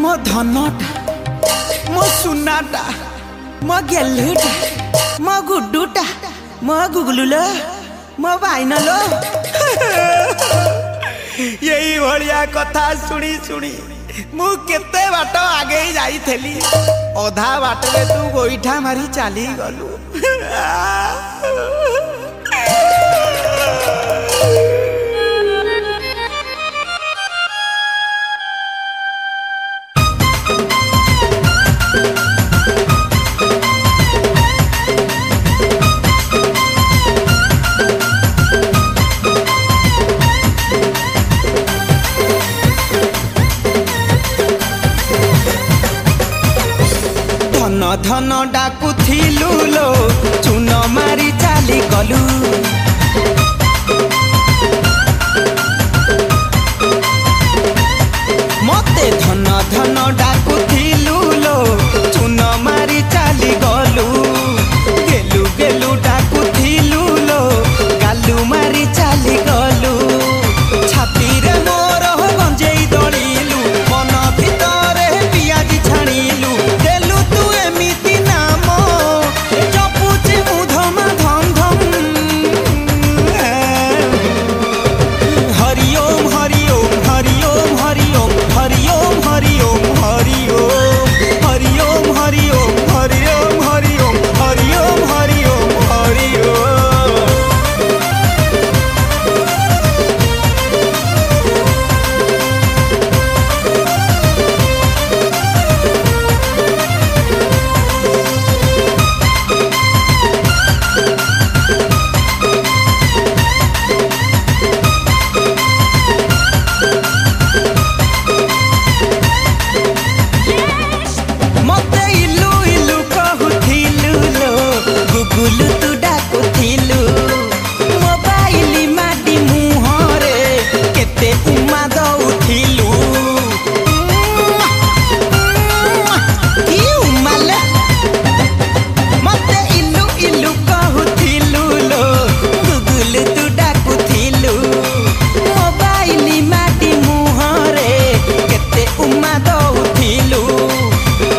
मो धनटा मो सुनाटा मो गेलुटा मो गुड्डूटा मो गुगलुलो मो बाइनलो यही भलिया कथा सुनी सुनी मु केते बाट आगे जाई थेली अधा बाट में तू गोईठा मारी चली गलु। धन धन डाकुथिलु लो चुन मारी चाली गलु मते धन धन डाकुथिलु लो चुन मारी चाली गलु गेलु गेलु डाकुथिलु लो गालु मारी चाली गलु छाती रे मोर गंजेई दलिलु मन भितरे पियाजी छाणिलु देलु तू एमिति नाम जपुची मु धम धम धम हरि ओम हरि ओम हरि ओम हरि ओम हरि ओम हरि ओम हरि ओम हरि ओम हरि ओम हरि ओम हरि ओम हरि ओम हरि ओम हरि ओम। मते इलु इलु कहूथिलु लो गुगुलु तू डाकुथिलु मोबाइल माडी मुहरे केते उमा दउथिलु की उमाले मते इलु इलु कहूथिलु लो गुगुलु तू डाकुथिलु मोबाइल माडी मुहरे केते उमा दउथिलु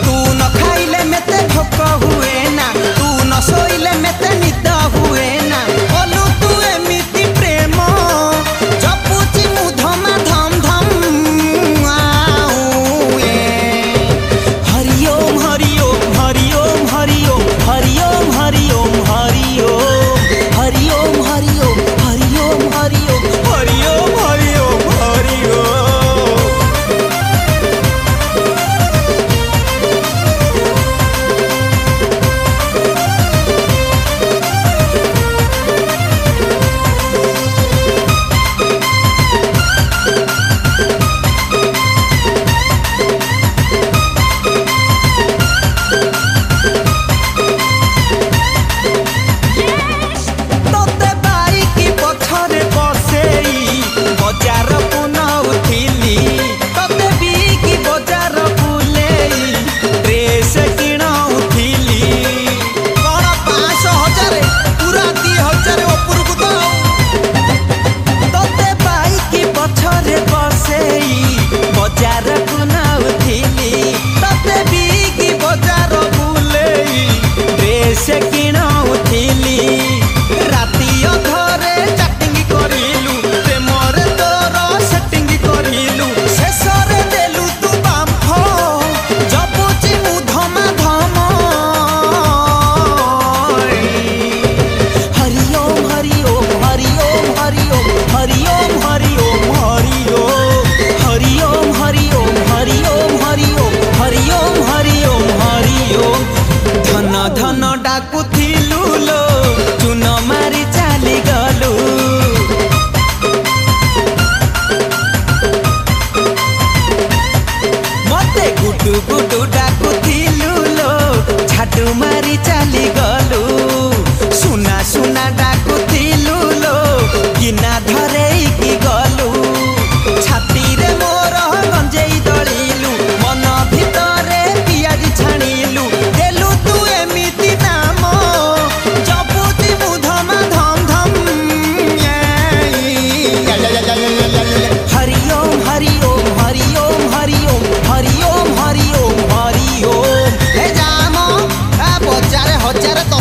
तू न खाइले मेते भोक हुए ना तू न सोइले मेते निद हुए ना बोलू तू एमिति प्रेम जपुची मु धमा धम धम आऊ हरि ओम हरि ओम हरि ओम हरि ओम हरि ओम हरि ओम हरि ओम हरि ओम हरि ओम हरि ओम हरि ओम हरि ओम हरि ओम हरि ओम। तोते बाइक पछरे बसेई बजार पुनौथिली तोते बीकी बजार बुलेई ड्रेस किणौथिली कौन 5,000 पूरा 2,000 उपरकु तो तोते बाइक पछरे बसेई बजार पुनौथिली तोते बीकी बजार बुलेई ड्रेस किणौथिली राती अधरे चाटिंग करिलु प्रेमरे तोर सेटिंग करिलु शेषरे देलु तू बांफ जपुची मु धमा धम हरि ओम हरि ओम हरि ओम हरि ओम हरि ओम हरि ओम हरि ओम हरि ओम हरि ओम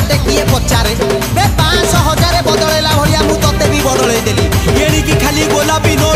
तोते किए पचारे बे 500,000 बदलैला भलिया मु तोते भी बदलै देली एणिकी खाली गोलापी नोट